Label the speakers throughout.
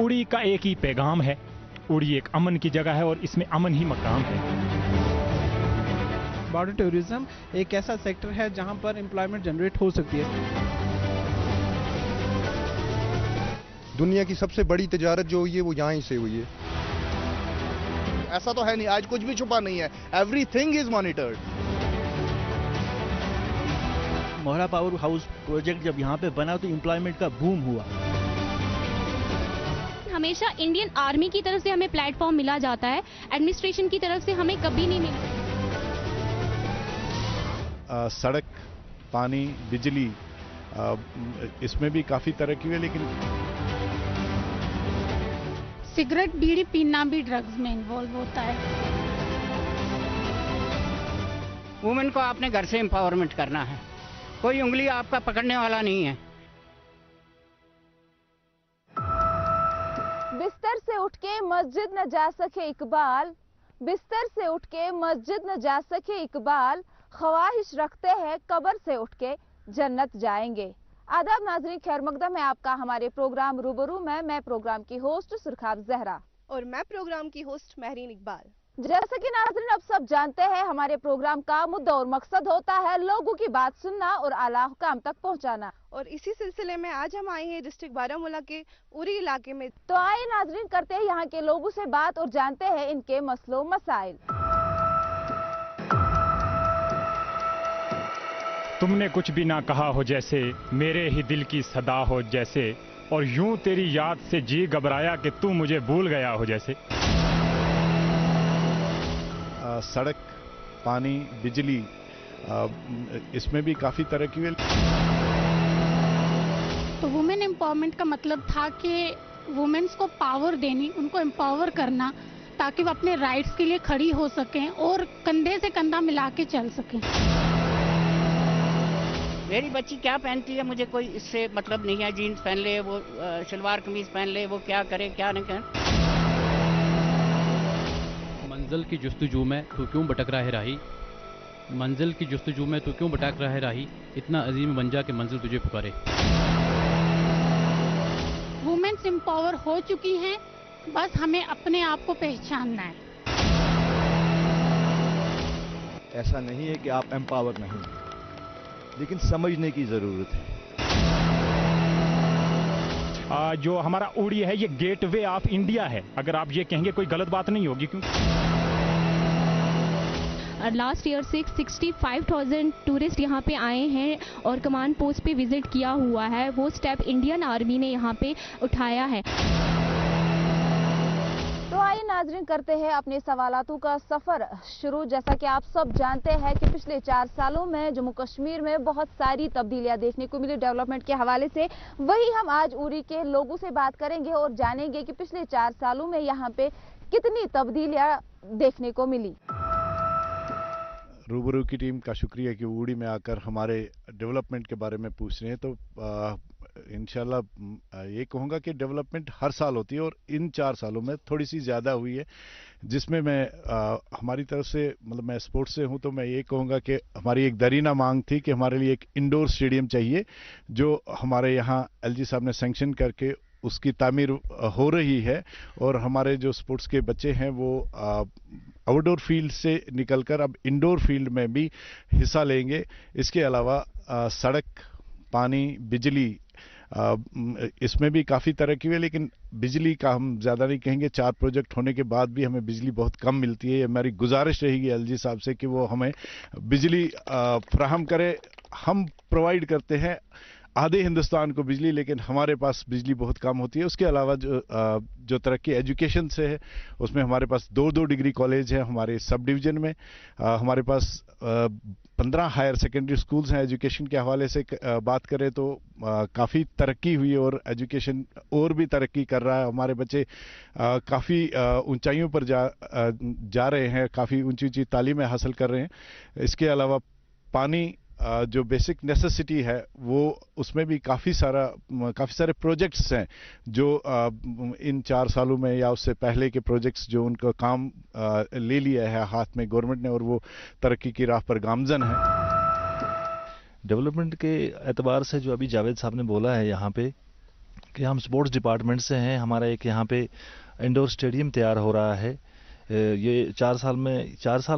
Speaker 1: उड़ी का एक ही पैगाम है, उड़ी एक अमन की जगह है और इसमें अमन ही मकाम है।
Speaker 2: बॉर्डर टूरिज्म एक ऐसा सेक्टर है जहां पर एम्प्लॉयमेंट जनरेट हो सकती है।
Speaker 3: दुनिया की सबसे बड़ी तिजारत जो हुई है वो यहाँ ही से हुई है।
Speaker 4: ऐसा तो है नहीं, आज कुछ भी छुपा नहीं है, everything is monitored.
Speaker 5: Mohra power house project जब यहाँ पे बना तो एम्प्लॉयमेंट का बूम हुआ।
Speaker 6: हमेशा इंडियन आर्मी की तरफ से हमें प्लेटफॉर्म मिला जाता है, एडमिनिस्ट्रेशन की तरफ से हमें कभी नहीं मिला।
Speaker 7: सड़क, पानी, बिजली, इसमें भी काफी तरक्की हुई, लेकिन
Speaker 8: सिगरेट बीड़ी पीना भी ड्रग्स में इन्वॉल्व होता है।
Speaker 9: वुमेन को आपने घर से एम्पावरमेंट करना है, कोई उंगली आपका पकड़ने वाला नहीं है।
Speaker 10: बिस्तर से उठ के मस्जिद न जा सके इकबाल, बिस्तर से उठ के मस्जिद न जा सके इकबाल, ख्वाहिश रखते हैं कब्र से उठ के जन्नत जाएंगे। आदाब नाजरीन, खैर मकदम है आपका हमारे प्रोग्राम रूबरू में। मैं प्रोग्राम की होस्ट सुरखाब जहरा
Speaker 11: और मैं प्रोग्राम की होस्ट महरीन इकबाल।
Speaker 10: जैसा कि नाज़रीन अब सब जानते हैं, हमारे प्रोग्राम का मुद्दा और मकसद होता है लोगों की बात सुनना और आला हुकाम तक पहुंचाना।
Speaker 11: और इसी सिलसिले में आज हम आए हैं डिस्ट्रिक्ट बारामूला के उरी इलाके में।
Speaker 10: तो आइए नाज़रीन करते हैं यहाँ के लोगों से बात और जानते हैं इनके मसलों मसाइल।
Speaker 1: तुमने कुछ भी ना कहा हो जैसे, मेरे ही दिल की सदा हो जैसे, और यूं तेरी याद से जी घबराया कि तू मुझे भूल गया हो जैसे।
Speaker 7: सड़क, पानी, बिजली, इसमें भी काफी तरक्की हुई।
Speaker 8: तो वुमेन एम्पावरमेंट का मतलब था कि वुमेन्स को पावर देनी, उनको एम्पावर करना, ताकि वो अपने राइट्स के लिए खड़ी हो सकें और कंधे से कंधा मिला के चल सकें।
Speaker 9: मेरी बच्ची क्या पहनती है मुझे कोई इससे मतलब नहीं है, जीन्स पहन ले, वो शलवार कमीज पहन ले, वो क्या करे क्या नहीं करे।
Speaker 12: मंजिल की जुस्तजू में तू क्यों भटक रहा है राही, मंजिल की जुस्तजू में तू क्यों भटक रहा है राही, इतना अजीम बन जा के मंजिल तुझे पुकारे।
Speaker 8: वुमेन्स एम्पावर हो चुकी हैं, बस हमें अपने आप को पहचानना है।
Speaker 5: ऐसा नहीं है कि आप एम्पावर नहीं, लेकिन समझने की जरूरत है।
Speaker 1: जो हमारा उड़ी है ये गेटवे ऑफ इंडिया है, अगर आप ये कहेंगे कोई गलत बात नहीं होगी। क्योंकि
Speaker 6: लास्ट ईयर से 65,000 टूरिस्ट यहाँ पे आए हैं और कमांड पोस्ट पे विजिट किया हुआ है। वो स्टेप इंडियन आर्मी ने यहाँ पे उठाया है।
Speaker 10: तो आइए नाजरीन करते हैं अपने सवालातों का सफर शुरू। जैसा कि आप सब जानते हैं कि पिछले 4 सालों में जम्मू कश्मीर में बहुत सारी तब्दीलियां देखने को मिली डेवलपमेंट के हवाले से। वही हम आज उरी के लोगों से बात करेंगे और जानेंगे कि पिछले 4 सालों में यहाँ पे कितनी तब्दीलियां देखने को मिली।
Speaker 7: रूबरू की टीम का शुक्रिया कि उड़ी में आकर हमारे डेवलपमेंट के बारे में पूछ रहे हैं। तो इंशाल्लाह ये कहूँगा कि डेवलपमेंट हर साल होती है और इन 4 सालों में थोड़ी सी ज़्यादा हुई है, जिसमें मैं हमारी तरफ से मतलब मैं स्पोर्ट्स से हूँ, तो मैं ये कहूँगा कि हमारी एक दरीना मांग थी कि हमारे लिए एक इंडोर स्टेडियम चाहिए, जो हमारे यहाँ एलजी साहब ने सैंक्शन करके उसकी तामीर हो रही है। और हमारे जो स्पोर्ट्स के बच्चे हैं वो आउटडोर फील्ड से निकलकर अब इंडोर फील्ड में भी हिस्सा लेंगे। इसके अलावा सड़क, पानी, बिजली, इसमें भी काफ़ी तरक्की हुई, लेकिन बिजली का हम ज़्यादा नहीं कहेंगे। 4 प्रोजेक्ट होने के बाद भी हमें बिजली बहुत कम मिलती है। हमारी गुजारिश रहेगी एलजी साहब से कि वो हमें बिजली फराहम करे। हम प्रोवाइड करते हैं आधे हिंदुस्तान को बिजली, लेकिन हमारे पास बिजली बहुत कम होती है। उसके अलावा जो तरक्की एजुकेशन से है, उसमें हमारे पास 2 डिग्री कॉलेज है हमारे सब डिवीज़न में। हमारे पास 15 हायर सेकेंडरी स्कूल्स हैं। एजुकेशन के हवाले से बात करें तो काफ़ी तरक्की हुई और एजुकेशन और भी तरक्की कर रहा है। हमारे बच्चे काफ़ी ऊंचाइयों पर जा रहे हैं, काफ़ी ऊंची ऊंची तालीमें हासिल कर रहे हैं। इसके अलावा पानी जो बेसिक नेसेसिटी है वो उसमें भी काफ़ी सारे प्रोजेक्ट्स हैं जो इन 4 सालों में या उससे पहले के प्रोजेक्ट्स जो उनका काम ले लिया है हाथ में गवर्नमेंट ने, और वो तरक्की की राह पर गामजन है।
Speaker 13: डेवलपमेंट के एतबार से जो अभी जावेद साहब ने बोला है यहाँ पे कि हम स्पोर्ट्स डिपार्टमेंट से हैं। हमारा एक यहाँ पे इंडोर स्टेडियम तैयार हो रहा है। ये 4 साल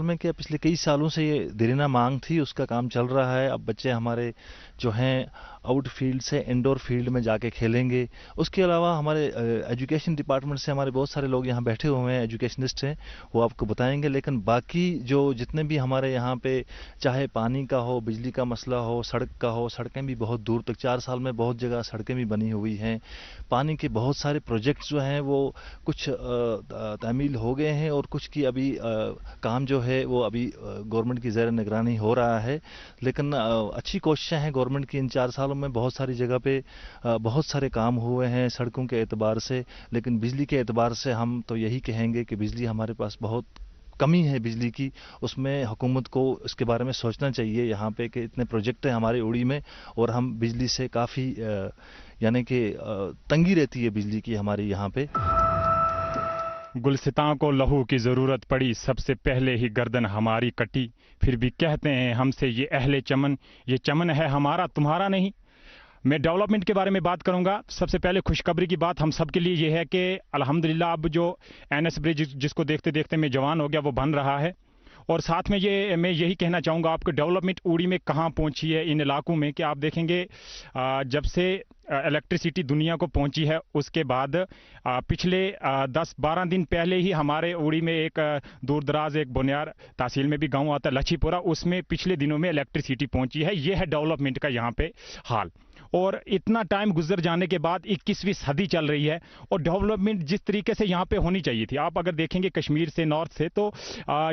Speaker 13: में क्या पिछले कई सालों से ये देरीना मांग थी, उसका काम चल रहा है। अब बच्चे हमारे जो हैं आउटफील्ड से इंडोर फील्ड में जाके खेलेंगे। उसके अलावा हमारे एजुकेशन डिपार्टमेंट से हमारे बहुत सारे लोग यहाँ बैठे हुए हैं, एजुकेशनिस्ट हैं, वो आपको बताएंगे। लेकिन बाकी जो जितने भी हमारे यहाँ पे चाहे पानी का हो, बिजली का मसला हो, सड़क का हो, सड़कें भी बहुत दूर तक 4 साल में बहुत जगह सड़कें भी बनी हुई हैं। पानी के बहुत सारे प्रोजेक्ट्स जो हैं वो कुछ तामील हो गए हैं और कुछ की अभी काम जो है वो अभी गवर्नमेंट की ज़ेर निगरानी हो रहा है। लेकिन अच्छी कोशिशें हैं गवर्नमेंट की। इन 4 सालों में बहुत सारी जगह पे बहुत सारे काम हुए हैं सड़कों के एतबार से। लेकिन बिजली के एतबार से हम तो यही कहेंगे कि बिजली हमारे पास बहुत कमी है बिजली की। उसमें हुकूमत को इसके बारे में सोचना चाहिए यहाँ पे कि इतने प्रोजेक्ट हैं हमारे उड़ी में और हम बिजली से काफ़ी यानी कि तंगी रहती है बिजली की हमारी यहाँ पे।
Speaker 1: गुलसितां को लहू की ज़रूरत पड़ी, सबसे पहले ही गर्दन हमारी कटी, फिर भी कहते हैं हमसे ये अहले चमन, ये चमन है हमारा तुम्हारा नहीं। मैं डेवलपमेंट के बारे में बात करूंगा। सबसे पहले खुशखबरी की बात हम सब के लिए ये है कि अल्हम्दुलिल्लाह अब जो NS ब्रिज जिसको देखते देखते मैं जवान हो गया वो बन रहा है। और साथ में मैं यही कहना चाहूँगा आपको, डेवलपमेंट उड़ी में कहाँ पहुँची है इन इलाकों में कि आप देखेंगे जब से इलेक्ट्रिसिटी दुनिया को पहुंची है उसके बाद पिछले 10-12 दिन पहले ही हमारे उड़ी में एक दूर दराज एक बुनियार तहसील में भी गांव आता है लच्छीपुरा, उसमें पिछले दिनों में इलेक्ट्रिसिटी पहुंची है। ये है डेवलपमेंट का यहाँ पे हाल। और इतना टाइम गुजर जाने के बाद 21वीं सदी चल रही है और डेवलपमेंट जिस तरीके से यहाँ पे होनी चाहिए थी, आप अगर देखेंगे कश्मीर से नॉर्थ से तो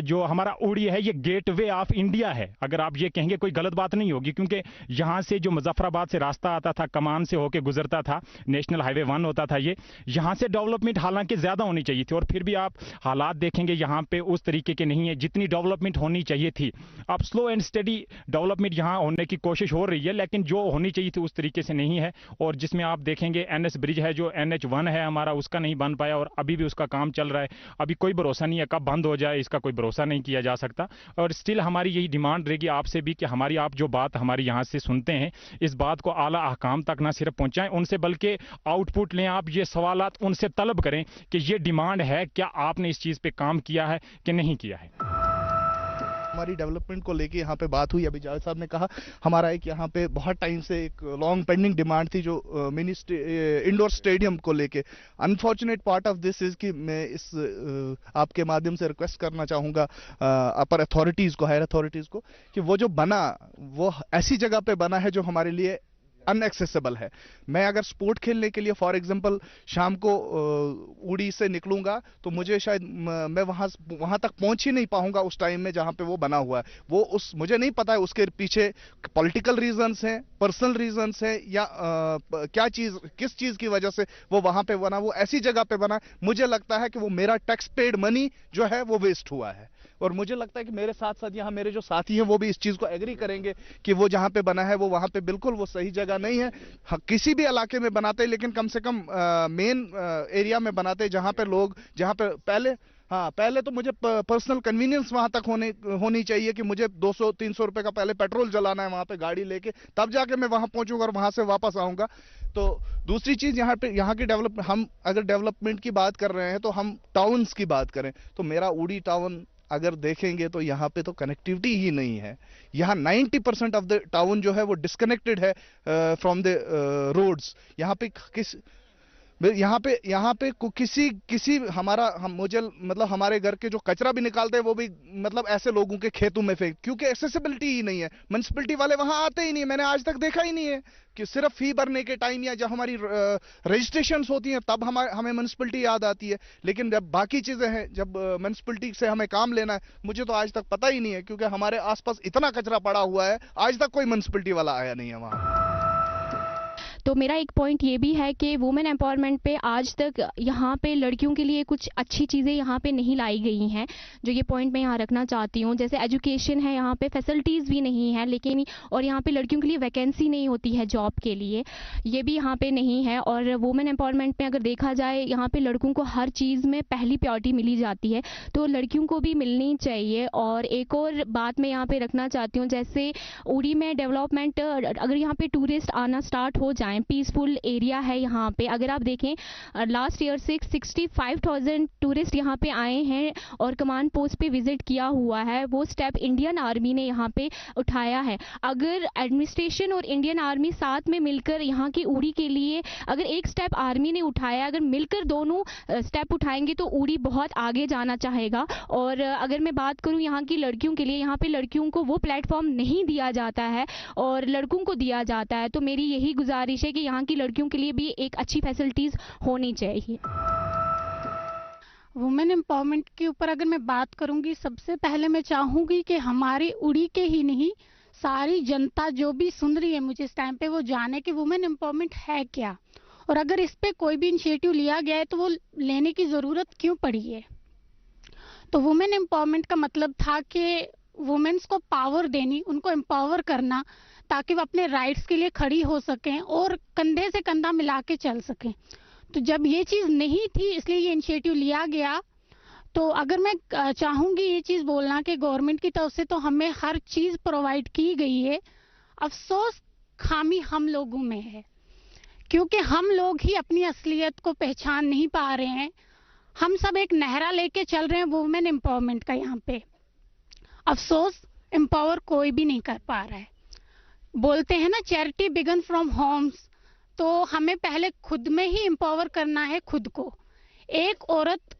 Speaker 1: जो हमारा उड़ी है ये गेटवे ऑफ इंडिया है। अगर आप ये कहेंगे कोई गलत बात नहीं होगी, क्योंकि यहाँ से जो मुजफ्फराबाद से रास्ता आता था, कमान से होके गुजरता था, नेशनल हाईवे 1 होता था, ये यहाँ से डेवलपमेंट हालांकि ज़्यादा होनी चाहिए थी। और फिर भी आप हालात देखेंगे यहाँ पे उस तरीके के नहीं है जितनी डेवलपमेंट होनी चाहिए थी। अब स्लो एंड स्टडी डेवलपमेंट यहाँ होने की कोशिश हो रही है, लेकिन जो होनी चाहिए थी उस तरीके से नहीं है। और जिसमें आप देखेंगे NS ब्रिज है जो NH1 है हमारा, उसका नहीं बन पाया और अभी भी उसका काम चल रहा है। अभी कोई भरोसा नहीं है कब बंद हो जाए, इसका कोई भरोसा नहीं किया जा सकता। और स्टिल हमारी यही डिमांड रहेगी आपसे भी कि हमारी आप जो बात हमारी यहाँ से सुनते हैं इस बात को आला अहकाम तक ना सिर्फ पहुँचाएं उनसे, बल्कि आउटपुट लें। आप ये सवालात उनसे तलब करें कि ये डिमांड है, क्या आपने इस चीज़ पे काम किया है कि नहीं किया है।
Speaker 4: हमारी डेवलपमेंट को लेके यहाँ पे बात हुई। अभी जावेद साहब ने कहा हमारा एक यहाँ पे बहुत टाइम से एक लॉन्ग पेंडिंग डिमांड थी जो इंडोर स्टेडियम को लेके। Unfortunate part of this is कि मैं इस आपके माध्यम से रिक्वेस्ट करना चाहूँगा अपर अथॉरिटीज़ को, हायर अथॉरिटीज़ को, कि वो जो बना वो ऐसी जगह पे बना है जो हमारे लिए अनएक्सेसिबल है। मैं अगर स्पोर्ट खेलने के लिए फॉर एग्जांपल शाम को उड़ी से निकलूंगा तो मुझे शायद मैं वहां तक पहुंच ही नहीं पाऊंगा उस टाइम में जहां पे वो बना हुआ है। वो उस मुझे नहीं पता है उसके पीछे पॉलिटिकल रीजंस हैं, पर्सनल रीजंस हैं, या क्या चीज किस चीज की वजह से वो वहां पे बना, वो ऐसी जगह पे बना। मुझे लगता है कि वो मेरा टैक्स पेड मनी जो है वो वेस्ट हुआ है। और मुझे लगता है कि मेरे साथ साथ यहाँ मेरे जो साथी हैं वो भी इस चीज को एग्री करेंगे कि वो जहां पे बना है वो वहां पे बिल्कुल वो सही जगह नहीं है। किसी भी इलाके में बनाते लेकिन कम से कम मेन एरिया में बनाते जहां पे लोग, जहां पे पहले तो मुझे पर्सनल कन्वीनियंस वहां तक होनी चाहिए कि मुझे 200-300 रुपए का पहले पेट्रोल जलाना है वहां पे गाड़ी लेके, तब जाके मैं वहां पहुंचूंगा और वहां से वापस आऊंगा। तो दूसरी चीज यहाँ की डेवलपमेंट, हम अगर डेवलपमेंट की बात कर रहे हैं तो हम टाउन्स की बात करें तो मेरा उड़ी टाउन अगर देखेंगे तो यहाँ पे तो कनेक्टिविटी ही नहीं है। यहाँ 90% ऑफ द टाउन जो है वो डिस्कनेक्टेड है फ्रॉम द रोड्स। यहाँ पे किसी मुझे मतलब हमारे घर के जो कचरा भी निकालते हैं वो भी मतलब ऐसे लोगों के खेतों में फेंक, क्योंकि एक्सेसिबिलिटी ही नहीं है। म्युनिसिपैलिटी वाले वहां आते ही नहीं, मैंने आज तक देखा ही नहीं है कि सिर्फ फी भरने के टाइम या जब हमारी रजिस्ट्रेशंस होती हैं तब हमें म्युनिसिपैलिटी याद आती है। लेकिन जब बाकी चीजें हैं, जब म्युनिसिपैलिटी से हमें काम लेना है, मुझे तो आज तक पता ही नहीं है, क्योंकि हमारे आसपास इतना कचरा पड़ा हुआ है, आज तक कोई म्युनिसिपैलिटी वाला आया नहीं है वहां।
Speaker 6: तो मेरा एक पॉइंट ये भी है कि वुमेन एम्पावरमेंट पे आज तक यहाँ पे लड़कियों के लिए कुछ अच्छी चीज़ें यहाँ पे नहीं लाई गई हैं, जो ये पॉइंट मैं यहाँ रखना चाहती हूँ। जैसे एजुकेशन है, यहाँ पे फैसिलिटीज़ भी नहीं है, लेकिन और यहाँ पे लड़कियों के लिए वैकेंसी नहीं होती है जॉब के लिए, ये भी यहाँ पे नहीं है। और वुमेन एम्पावरमेंट में अगर देखा जाए यहाँ पे लड़कों को हर चीज़ में पहली प्रायोरिटी मिली जाती है, तो लड़कियों को भी मिलनी चाहिए। और एक और बात मैं यहाँ पे रखना चाहती हूँ, जैसे उड़ी में डेवलपमेंट, अगर यहाँ पे टूरिस्ट आना स्टार्ट हो जाए जाएं, पीसफुल एरिया है यहाँ पे। अगर आप देखें लास्ट ईयर 65,000 टूरिस्ट यहाँ पे आए हैं और कमांड पोस्ट पे विजिट किया हुआ है। वो स्टेप इंडियन आर्मी ने यहाँ पे उठाया है। अगर एडमिनिस्ट्रेशन और इंडियन आर्मी साथ में मिलकर यहाँ की उड़ी के लिए अगर एक स्टेप आर्मी ने उठाया, अगर मिलकर दोनों स्टेप उठाएंगे तो उड़ी बहुत आगे जाना चाहेगा। और अगर मैं बात करूं यहाँ की लड़कियों के लिए, यहाँ पे लड़कियों को वो प्लेटफॉर्म नहीं दिया जाता है और लड़कों को दिया जाता है। तो मेरी यही गुजारिश है कि यहाँ की लड़कियों के लिए भी एक अच्छी फैसिलिटीज होनी चाहिए।
Speaker 8: वुमेन एम्पावरमेंट के ऊपर अगर मैं बात करूंगी, सबसे पहले मैं चाहूंगी कि हमारी उड़ी के ही नहीं, सारी जनता जो भी सुन रही है मुझे इस टाइम पे, वो जाने कि वुमेन एम्पावरमेंट है क्या, और अगर इस पे कोई भी इनिशिएटिव लिया गया है तो वो लेने की ज़रूरत क्यों पड़ी है। तो वुमेन एम्पावरमेंट का मतलब था कि वुमेन्स को पावर देनी, उनको एम्पावर करना, ताकि वो अपने राइट्स के लिए खड़ी हो सकें और कंधे से कंधा मिला के चल सकें। तो जब ये चीज़ नहीं थी, इसलिए ये इनिशिएटिव लिया गया। तो अगर मैं चाहूँगी ये चीज़ बोलना कि गवर्नमेंट की तरफ से तो हमें हर चीज़ प्रोवाइड की गई है, अफसोस खामी हम लोगों में है, क्योंकि हम लोग ही अपनी असलियत को पहचान नहीं पा रहे हैं। हम सब एक नहरा लेके चल रहे हैं वुमेन एम्पावरमेंट का। यहाँ पे अफसोस एम्पावर कोई भी नहीं कर पा रहा है। बोलते हैं ना चैरिटी बिगन फ्रॉम होम्स, तो हमें पहले खुद में ही एम्पावर करना है खुद को। एक औरत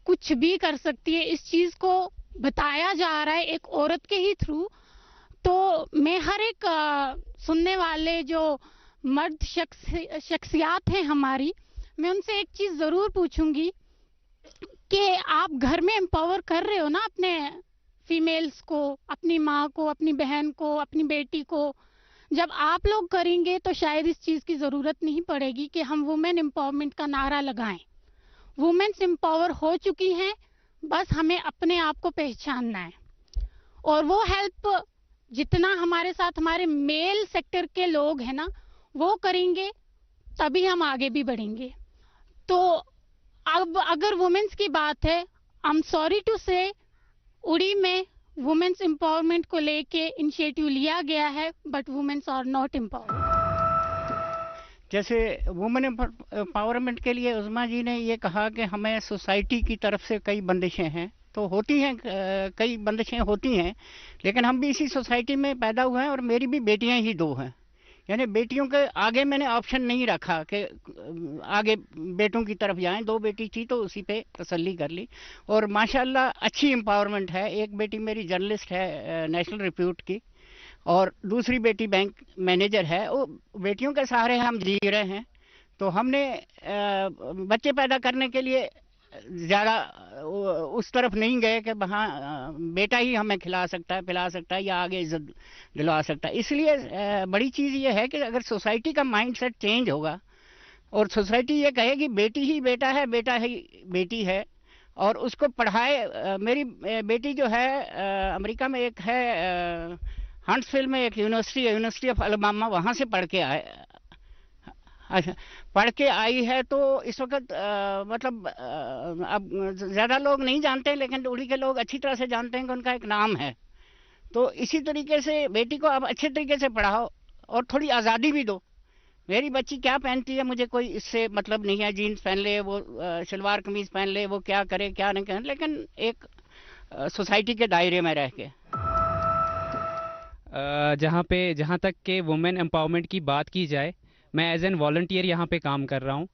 Speaker 8: कुछ भी कर सकती है, इस चीज़ को बताया जा रहा है एक औरत के ही थ्रू। तो मैं हर एक सुनने वाले जो मर्द शख्सियात हैं हमारी, मैं उनसे एक चीज़ ज़रूर पूछूंगी कि आप घर में एम्पावर कर रहे हो ना अपने फीमेल्स को, अपनी माँ को, अपनी बहन को, अपनी बेटी को। जब आप लोग करेंगे तो शायद इस चीज़ की ज़रूरत नहीं पड़ेगी कि हम वुमेन एम्पावरमेंट का नारा लगाएं। वुमेन्स एम्पावर हो चुकी हैं, बस हमें अपने आप को पहचानना है। और वो हेल्प जितना हमारे साथ हमारे मेल सेक्टर के लोग हैं ना, वो करेंगे, तभी हम आगे भी बढ़ेंगे। तो अब अगर वुमेन्स की बात है, आई एम सॉरी टू से, उड़ी में वुमेन्स एम्पावरमेंट को लेके इनिशिएटिव लिया गया है, but womens are not empowered.
Speaker 9: जैसे वुमेन एम्पावरमेंट के लिए उज़मा जी ने ये कहा कि हमें सोसाइटी की तरफ से कई बंदिशें हैं, तो होती हैं, कई बंदिशें होती हैं, लेकिन हम भी इसी सोसाइटी में पैदा हुए हैं और मेरी भी बेटियां ही 2 हैं। यानी बेटियों के आगे मैंने ऑप्शन नहीं रखा कि आगे बेटों की तरफ जाएं। 2 बेटी थी तो उसी पे तसल्ली कर ली और माशाल्लाह अच्छी एम्पावरमेंट है। एक बेटी मेरी जर्नलिस्ट है नेशनल रिप्यूट की और दूसरी बेटी बैंक मैनेजर है। वो बेटियों के सहारे हम जी रहे हैं। तो हमने बच्चे पैदा करने के लिए ज़्यादा उस तरफ नहीं गए कि हाँ बेटा ही हमें खिला सकता है, पिला सकता है या आगे इज्जत दिलवा सकता है। इसलिए बड़ी चीज़ ये है कि अगर सोसाइटी का माइंडसेट चेंज होगा और सोसाइटी ये कहेगी बेटी ही बेटा है, बेटा ही बेटी है, और उसको पढ़ाए। मेरी बेटी जो है अमेरिका में एक है हंट्सविल में एक यूनिवर्सिटी है, यूनिवर्सिटी ऑफ अलबामा, वहाँ से पढ़ के पढ़ के आई है। तो इस वक्त मतलब अब ज़्यादा लोग नहीं जानते, लेकिन उड़ी के लोग अच्छी तरह से जानते हैं कि उनका एक नाम है। तो इसी तरीके से बेटी को अब अच्छे तरीके से पढ़ाओ और थोड़ी आज़ादी भी दो। मेरी बच्ची क्या पहनती है मुझे कोई इससे मतलब नहीं है, जीन्स पहन ले, वो शलवार कमीज़ पहन ले, वो क्या करे क्या नहीं करे, लेकिन एक सोसाइटी के दायरे में रह के।
Speaker 14: जहाँ तक के वुमेन एम्पावरमेंट की बात की जाए, मैं एज एन वॉलंटियर यहाँ पे काम कर रहा हूँ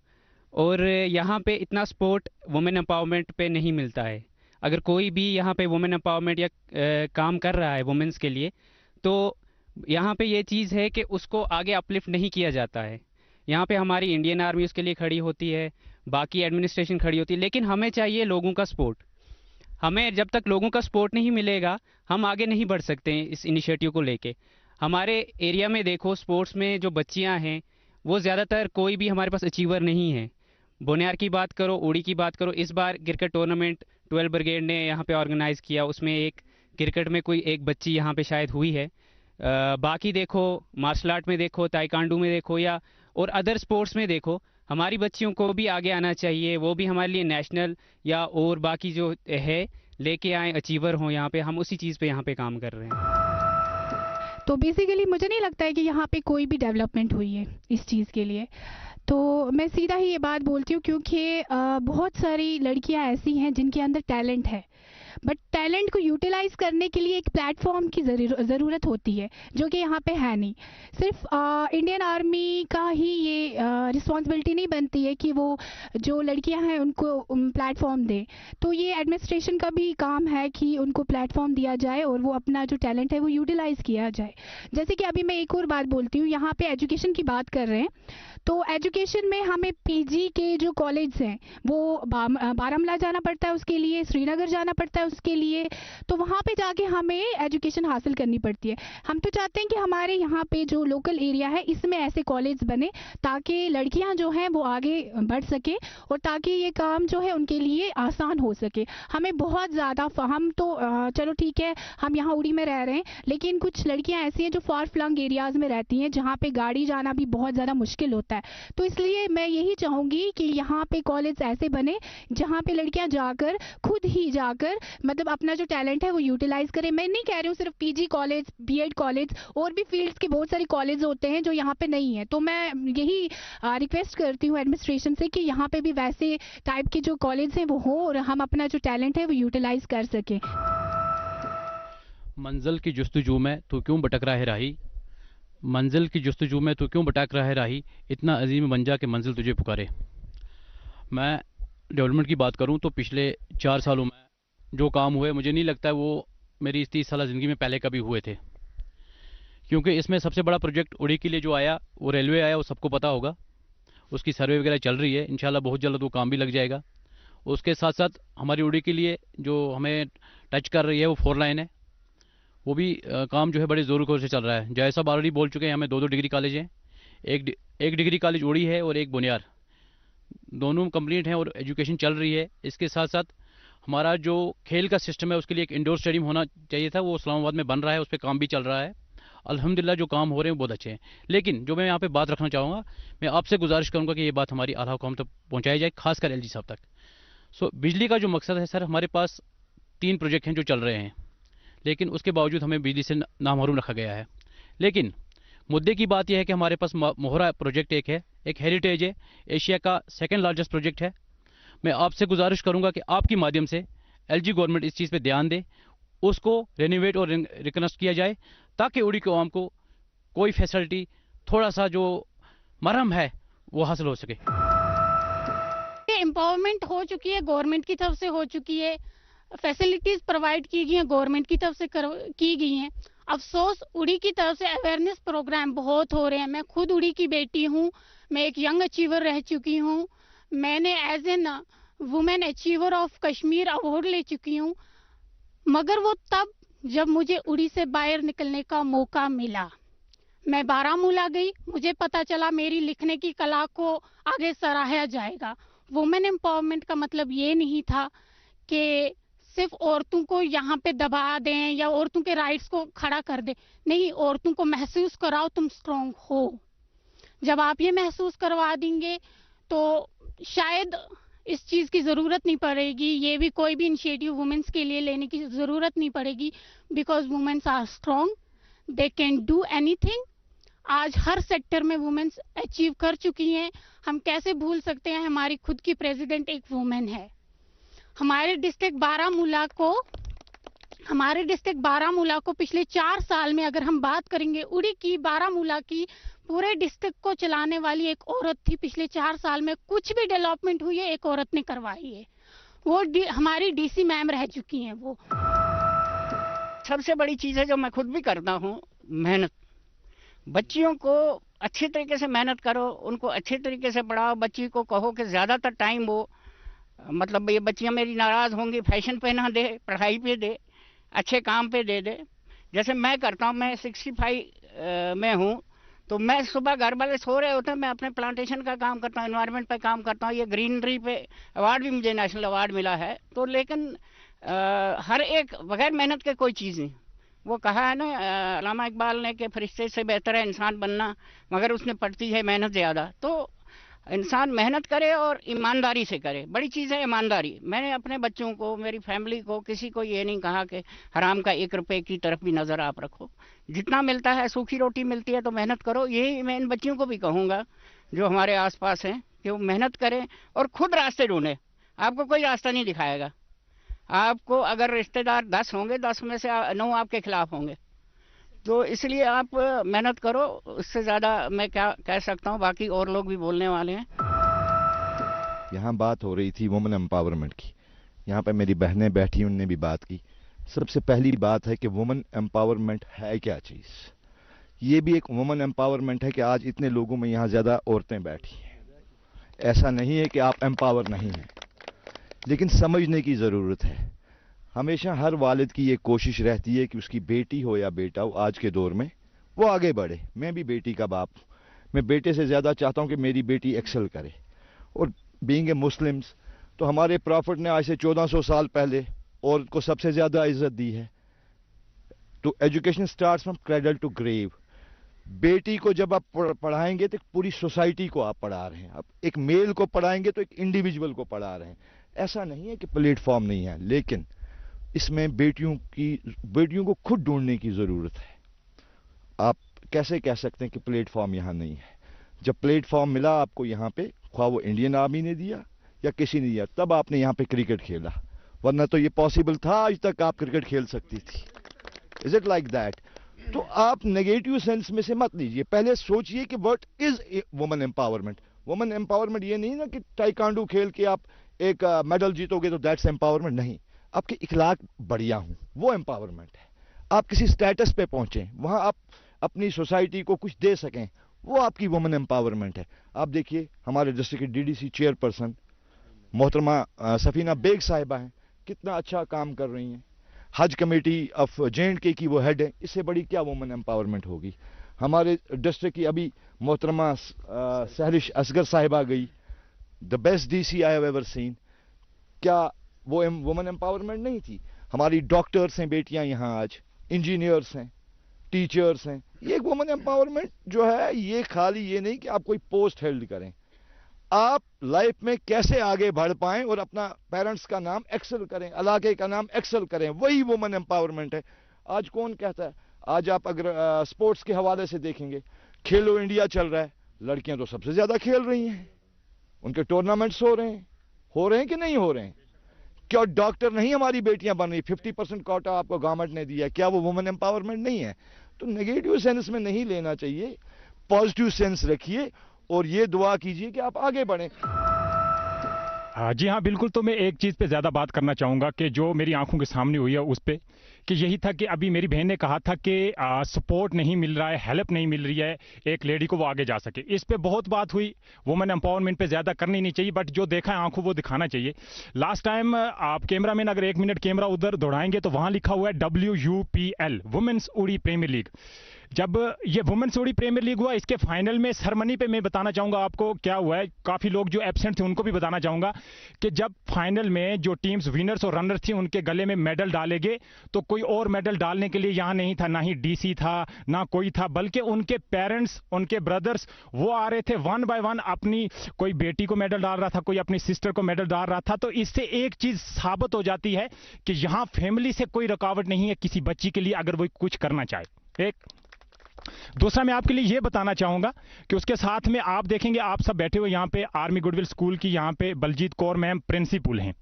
Speaker 14: और यहाँ पे इतना सपोर्ट वुमेन एम्पावरमेंट पे नहीं मिलता है। अगर कोई भी यहाँ पे वुमेन एम्पावरमेंट या काम कर रहा है वुमेन्स के लिए, तो यहाँ पे ये चीज़ है कि उसको आगे अपलिफ्ट नहीं किया जाता है। यहाँ पे हमारी इंडियन आर्मी उसके लिए खड़ी होती है, बाकी एडमिनिस्ट्रेशन खड़ी होती है, लेकिन हमें चाहिए लोगों का सपोर्ट। हमें जब तक लोगों का सपोर्ट नहीं मिलेगा हम आगे नहीं बढ़ सकते हैं इस इनिशिएटिव को लेके। हमारे एरिया में देखो, स्पोर्ट्स में जो बच्चियाँ हैं वो ज़्यादातर कोई भी हमारे पास अचीवर नहीं है। बोनियार की बात करो, उड़ी की बात करो, इस बार क्रिकेट टूर्नामेंट 12 ब्रिगेड ने यहाँ पे ऑर्गेनाइज़ किया, उसमें एक क्रिकेट में कोई एक बच्ची यहाँ पे शायद हुई है। बाकी देखो मार्शल आर्ट में देखो, ताइक्वांडो में देखो, या और अदर स्पोर्ट्स में देखो, हमारी बच्चियों को भी आगे आना चाहिए। वो भी हमारे लिए नेशनल या और बाकी जो है लेके आए, अचीवर हों यहाँ पे। हम उसी चीज़ पे यहाँ पे काम कर रहे हैं।
Speaker 8: तो बेसिकली मुझे नहीं लगता है कि यहाँ पे कोई भी डेवलपमेंट हुई है इस चीज़ के लिए। तो मैं सीधा ही ये बात बोलती हूँ क्योंकि बहुत सारी लड़कियाँ ऐसी हैं जिनके अंदर टैलेंट है, बट टैलेंट को यूटिलाइज करने के लिए एक प्लेटफॉर्म की ज़रूरत होती है, जो कि यहाँ पे है नहीं। सिर्फ इंडियन आर्मी का ही ये रिस्पॉन्सिबिलिटी नहीं बनती है कि वो जो लड़कियाँ हैं उनको प्लेटफॉर्म दे, तो ये एडमिनिस्ट्रेशन का भी काम है कि उनको प्लेटफॉर्म दिया जाए और वो अपना जो टैलेंट है वो यूटिलाइज किया जाए। जैसे कि अभी मैं एक और बात बोलती हूँ, यहाँ पे एजुकेशन की बात कर रहे हैं, तो एजुकेशन में हमें पीजी के जो कॉलेज हैं वो बारामूला जाना पड़ता है, उसके लिए श्रीनगर जाना पड़ता है उसके लिए, तो वहाँ पे जाके हमें एजुकेशन हासिल करनी पड़ती है। हम तो चाहते हैं कि हमारे यहाँ पे जो लोकल एरिया है इसमें ऐसे कॉलेज बने ताकि लड़कियाँ जो हैं वो आगे बढ़ सके और ताकि ये काम जो है उनके लिए आसान हो सके। हमें बहुत ज़्यादा हम तो चलो ठीक है हम यहाँ उड़ी में रह रहे हैं, लेकिन कुछ लड़कियाँ ऐसी हैं जो फार फ्लंग एरियाज़ में रहती हैं जहाँ पे गाड़ी जाना भी बहुत ज़्यादा मुश्किल होता है। तो इसलिए मैं यही चाहूँगी कि यहाँ पे कॉलेज ऐसे बने जहाँ पे लड़कियाँ जाकर खुद ही जाकर मतलब अपना जो टैलेंट है वो यूटिलाइज करें। मैं नहीं कह रही हूँ सिर्फ पीजी कॉलेज, बीएड कॉलेज, और भी फील्ड्स के बहुत सारे कॉलेज होते हैं जो यहाँ पे नहीं है। तो मैं यही रिक्वेस्ट करती हूँ एडमिनिस्ट्रेशन से कि यहाँ पे भी वैसे टाइप के जो कॉलेज हैं वो हों और हम अपना जो टैलेंट है वो यूटिलाइज कर सकें।
Speaker 12: मंजिल की जुस्तजू में तू क्यों भटक रहा है राही, मंजिल की जुस्तजू में तू क्यों भटक रहा है राही, इतना अजीम बन जा कि मंजिल तुझे पुकारे। मैं डेवलपमेंट की बात करूं तो पिछले 4 सालों में जो काम हुए मुझे नहीं लगता है वो मेरी इस 30 साल ज़िंदगी में पहले कभी हुए थे, क्योंकि इसमें सबसे बड़ा प्रोजेक्ट उड़ी के लिए जो आया वो रेलवे आया, वो सबको पता होगा, उसकी सर्वे वगैरह चल रही है, इंशाल्लाह बहुत जल्द वो काम भी लग जाएगा। उसके साथ साथ हमारी उड़ी के लिए जो हमें टच कर रही है वो 4 लाइन है, वो भी काम जो है बड़े ज़ोर से चल रहा है। जय साहब ऑलरेडी बोल चुके हैं, हमें 2 डिग्री कॉलेज हैं, एक डिग्री कॉलेज उड़ी है और एक बुनियार, दोनों कंप्लीट हैं और एजुकेशन चल रही है। इसके साथ साथ हमारा जो खेल का सिस्टम है उसके लिए एक इंडोर स्टेडियम होना चाहिए था, वो इस्लामाबाद में बन रहा है, उस पर काम भी चल रहा है। अल्हम्दुलिल्लाह जो काम हो रहे हैं बहुत अच्छे हैं। लेकिन जो मैं यहाँ पे बात रखना चाहूँगा, मैं आपसे गुजारिश करूँगा कि ये बात हमारी आला हुकूमत तक पहुँचाई जाए, खासकर एलजी साहब तक। बिजली का जो मकसद है सर, हमारे पास 3 प्रोजेक्ट हैं जो चल रहे हैं, लेकिन उसके बावजूद हमें बिजली से नामहरूम रखा गया है। लेकिन मुद्दे की बात यह है कि हमारे पास मोहरा प्रोजेक्ट एक है, एक हेरिटेज है, एशिया का 2nd लार्जेस्ट प्रोजेक्ट है। मैं आपसे गुजारिश करूंगा कि आपकी माध्यम से एलजी गवर्नमेंट इस चीज़ पे ध्यान दे, उसको रेनोवेट और रिकनेक्ट किया जाए ताकि उड़ी के आवाम को कोई फैसिलिटी, थोड़ा सा जो मरहम है वो हासिल हो सके।
Speaker 8: एम्पावरमेंट हो चुकी है, गवर्नमेंट की तरफ से हो चुकी है, फैसिलिटीज प्रोवाइड की गई हैं गवर्नमेंट की तरफ से की गई हैं। अफसोस उड़ी की तरफ से अवेयरनेस प्रोग्राम बहुत हो रहे हैं। मैं खुद उड़ी की बेटी हूँ, मैं एक यंग अचीवर रह चुकी हूँ, मैंने as an women achiever of Kashmir award ले चुकी हूँ, मगर वो तब जब मुझे उड़ी से बाहर निकलने का मौका मिला। मैं बारामूला गई, मुझे पता चला मेरी लिखने की कला को आगे सराहा जाएगा। वुमेन एम्पावरमेंट का मतलब ये नहीं था कि सिर्फ औरतों को यहाँ पे दबा दें या औरतों के राइट्स को खड़ा कर दें, नहीं, औरतों को महसूस कराओ तुम स्ट्रांग हो। जब आप ये महसूस करवा देंगे तो शायद इस चीज़ की ज़रूरत नहीं पड़ेगी, ये भी कोई भी इनिशिएटिव वुमेन्स के लिए लेने की ज़रूरत नहीं पड़ेगी, because womens are strong, they can do anything. आज हर सेक्टर में वुमेन्स अचीव कर चुकी हैं। हम कैसे भूल सकते हैं हमारी खुद की प्रेसिडेंट एक वुमेन है। हमारे डिस्ट्रिक्ट बारामूला को पिछले 4 साल में अगर हम बात करेंगे, उड़ी की बारामूला की पूरे डिस्ट्रिक्ट को चलाने वाली एक औरत थी। पिछले 4 साल में कुछ भी डेवलपमेंट हुई है एक औरत ने करवाई है, वो हमारी डीसी मैम रह चुकी हैं। वो
Speaker 9: सबसे बड़ी चीज़ है जो मैं खुद भी करता हूँ, मेहनत। बच्चियों को अच्छे तरीके से मेहनत करो, उनको अच्छे तरीके से पढ़ाओ। बच्ची को कहो कि ज़्यादातर टाइम वो, मतलब ये बच्चियाँ मेरी नाराज़ होंगी, फैशन पे ना दे, पढ़ाई पे दे, अच्छे काम पे दे दे। जैसे मैं करता हूँ, मैं 65 में हूँ, तो मैं सुबह घर वाले सो रहे होते हैं, मैं अपने प्लांटेशन का काम करता हूँ, एनवायरनमेंट पे काम करता हूँ। ये ग्रीनरी पे अवार्ड भी मुझे नेशनल अवार्ड मिला है। तो लेकिन हर एक बगैर मेहनत के कोई चीज़ नहीं। वो कहा है ना अल्लामा इकबाल ने कि फरिश्ते से बेहतर है इंसान बनना, मगर उसने पड़ती है मेहनत ज़्यादा। तो इंसान मेहनत करे और ईमानदारी से करे। बड़ी चीज़ है ईमानदारी। मैंने अपने बच्चों को, मेरी फैमिली को, किसी को ये नहीं कहा कि हराम का 1 रुपए की तरफ भी नज़र आप रखो। जितना मिलता है, सूखी रोटी मिलती है तो मेहनत करो। यही मैं इन बच्चियों को भी कहूँगा जो हमारे आसपास हैं कि वो मेहनत करें और खुद रास्ते ढूंढें। आपको कोई रास्ता नहीं दिखाएगा। आपको अगर रिश्तेदार 10 होंगे, 10 में से 9 आपके खिलाफ होंगे। तो इसलिए आप मेहनत करो। उससे ज़्यादा मैं क्या कह सकता हूँ, बाकी और लोग भी बोलने वाले हैं।
Speaker 5: यहाँ बात हो रही थी वुमेन एम्पावरमेंट की। यहाँ पे मेरी बहनें बैठी, उनने भी बात की। सबसे पहली बात है कि वुमेन एम्पावरमेंट है क्या चीज़। ये भी एक वुमेन एम्पावरमेंट है कि आज इतने लोगों में यहाँ ज़्यादा औरतें बैठी हैं। ऐसा नहीं है कि आप एम्पावर नहीं हैं, लेकिन समझने की ज़रूरत है। हमेशा हर वालिद की ये कोशिश रहती है कि उसकी बेटी हो या बेटा हो, आज के दौर में वो आगे बढ़े। मैं भी बेटी का बाप हूँ। मैं बेटे से ज़्यादा चाहता हूँ कि मेरी बेटी एक्सेल करे। और बीइंग ए मुस्लिम्स, तो हमारे प्रॉफिट ने आज से 1400 साल पहले औरत को सबसे ज़्यादा इज्जत दी है। तो education starts from cradle to grave. बेटी को जब आप पढ़ाएंगे तो पूरी सोसाइटी को आप पढ़ा रहे हैं। आप एक मेल को पढ़ाएंगे तो एक इंडिविजुअल को पढ़ा रहे हैं। ऐसा नहीं है कि प्लेटफॉर्म नहीं है, लेकिन इसमें बेटियों को खुद ढूंढने की ज़रूरत है। आप कैसे कह सकते हैं कि प्लेटफॉर्म यहाँ नहीं है? जब प्लेटफॉर्म मिला आपको यहाँ पे, ख्वाह वो इंडियन आर्मी ने दिया या किसी ने दिया, तब आपने यहाँ पे क्रिकेट खेला। वरना तो ये पॉसिबल था आज तक आप क्रिकेट खेल सकती थी। Is it like that? तो आप नेगेटिव सेंस में से मत लीजिए। पहले सोचिए कि what is women empowerment. Women empowerment ये नहीं ना कि टाइकांडो खेल के आप एक मेडल जीतोगे तो दैट्स एम्पावरमेंट। नहीं, आपके इखलाक बढ़िया हूं, वो एम्पावरमेंट है। आप किसी स्टेटस पे पहुंचे, वहां आप अपनी सोसाइटी को कुछ दे सकें, वो आपकी वुमेन एम्पावरमेंट है। आप देखिए हमारे डिस्ट्रिक्ट की डीडीसी चेयरपर्सन मोहतरमा सफीना बेग साहिबा हैं, कितना अच्छा काम कर रही हैं। हज कमेटी ऑफ J&K की वो हेड है। इससे बड़ी क्या वुमेन एम्पावरमेंट होगी? हमारे डिस्ट्रिक्ट की अभी मोहतरमा सहरिश असगर साहिबा गई, the best DC I have ever seen. क्या वो वुमेन एम्पावरमेंट नहीं थी? हमारी डॉक्टर्स हैं बेटियां यहाँ आज, इंजीनियर्स हैं, टीचर्स हैं। ये वुमेन एम्पावरमेंट जो है, ये खाली ये नहीं कि आप कोई पोस्ट हेल्ड करें, आप लाइफ में कैसे आगे बढ़ पाएं और अपना पेरेंट्स का नाम एक्सेल करें, इलाके का नाम एक्सेल करें, वही वुमेन एम्पावरमेंट है। आज कौन कहता है? आज आप अगर स्पोर्ट्स के हवाले से देखेंगे, खेलो इंडिया चल रहा है, लड़कियां तो सबसे ज्यादा खेल रही हैं, उनके टूर्नामेंट्स हो रहे हैं कि नहीं हो रहे हैं? क्या डॉक्टर नहीं हमारी बेटियां बन रही? 50% कोटा आपको गवर्नमेंट ने दिया, क्या वो वुमेन एम्पावरमेंट नहीं है? तो नेगेटिव सेंस में नहीं लेना चाहिए, पॉजिटिव सेंस रखिए और ये दुआ कीजिए कि आप आगे बढ़ें।
Speaker 1: जी हाँ, बिल्कुल। तो मैं एक चीज़ पे ज़्यादा बात करना चाहूँगा कि जो मेरी आंखों के सामने हुई है उस पे, कि यही था कि अभी मेरी बहन ने कहा था कि सपोर्ट नहीं मिल रहा है, हेल्प नहीं मिल रही है एक लेडी को वो आगे जा सके। इस पे बहुत बात हुई। वुमेन एम्पावरमेंट पे ज़्यादा करनी नहीं चाहिए, बट जो देखा है आंखों वो दिखाना चाहिए। लास्ट टाइम आप कैमरा मैन अगर 1 मिनट कैमरा उधर दौड़ाएंगे तो वहाँ लिखा हुआ है WUPL, वुमेन्स उड़ी प्रीमियर लीग। जब ये वुमेन्स उड़ी प्रीमियर लीग हुआ, इसके फाइनल में सेरेमनी पे मैं बताना चाहूँगा आपको क्या हुआ है। काफ़ी लोग जो एब्सेंट थे उनको भी बताना चाहूँगा कि जब फाइनल में जो टीम्स विनर्स और रनर्स थी उनके गले में मेडल डाले गए, तो कोई और मेडल डालने के लिए यहाँ नहीं था, ना ही DC था, ना कोई था, बल्कि उनके पेरेंट्स, उनके ब्रदर्स वो आ रहे थे 1 बाय 1। अपनी कोई बेटी को मेडल डाल रहा था, कोई अपनी सिस्टर को मेडल डाल रहा था। तो इससे एक चीज़ साबित हो जाती है कि यहाँ फैमिली से कोई रुकावट नहीं है किसी बच्ची के लिए अगर वो कुछ करना चाहे। एक दूसरा मैं आपके लिए ये बताना चाहूंगा कि उसके साथ में आप देखेंगे, आप सब बैठे हुए यहाँ पे आर्मी गुडविल स्कूल की यहाँ पे बलजीत कौर मैम प्रिंसिपल हैं।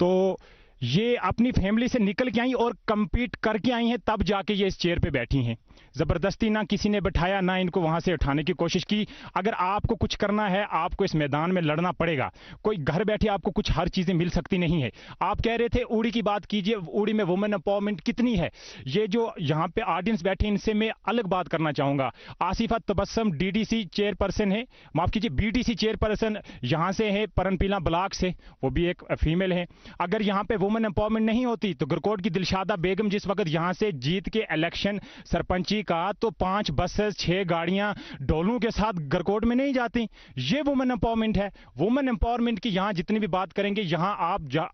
Speaker 1: तो ये अपनी फैमिली से निकल के आई और compete करके आई हैं, तब जाके ये इस चेयर पे बैठी हैं। ज़बरदस्ती ना किसी ने बैठाया, ना इनको वहाँ से उठाने की कोशिश की। अगर आपको कुछ करना है, आपको इस मैदान में लड़ना पड़ेगा। कोई घर बैठे आपको कुछ हर चीज़ें मिल सकती नहीं है। आप कह रहे थे उड़ी की बात कीजिए, उड़ी में वुमेन एम्पावरमेंट कितनी है। ये जो यहाँ पे ऑडियंस बैठे, इनसे मैं अलग बात करना चाहूँगा। आसिफा तबस्सम DDC चेयरपर्सन है, माफ़ कीजिए BDC चेयरपर्सन यहाँ से है, परनपीला ब्लॉक से, वो भी एक फीमेल है। अगर यहाँ पे वुमेन एम्पावरमेंट नहीं होती तो गरकोट की दिलशादा बेगम जिस वक्त यहाँ से जीत के इलेक्शन सरपंची का, तो 5 बसेस 6 गाड़ियां डोलू के साथ गरकोट में नहीं जाती। ये वुमेन एम्पावरमेंट है। वुमेन एम्पावरमेंट की यहाँ जितनी भी बात करेंगे, यहाँ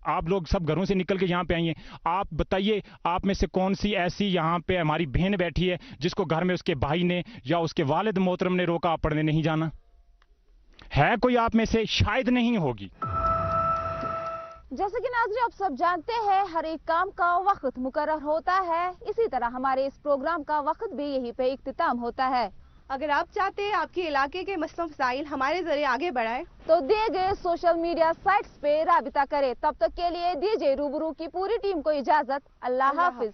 Speaker 1: आप लोग सब घरों से निकल के यहाँ पे आइए। आप बताइए, आप में से कौन सी ऐसी यहाँ पे हमारी बहन बैठी है जिसको घर में उसके भाई ने या उसके वालिद मोहतरम ने रोका आप पढ़ने नहीं जाना? है कोई आप में से? शायद नहीं होगी।
Speaker 10: जैसे कि नाज़रीन आप सब जानते हैं, हर एक काम का वक्त मुकर्रर होता है, इसी तरह हमारे इस प्रोग्राम का वक्त भी यहीं पे इख्तिताम होता है।
Speaker 11: अगर आप चाहते हैं आपके इलाके के मसला मसाइल हमारे जरिए आगे बढ़ाएं,
Speaker 10: तो दिए गए सोशल मीडिया साइट्स पे राबिता करें। तब तक के लिए दीजिए रूबरू की पूरी टीम को इजाजत। अल्लाह हाफिज।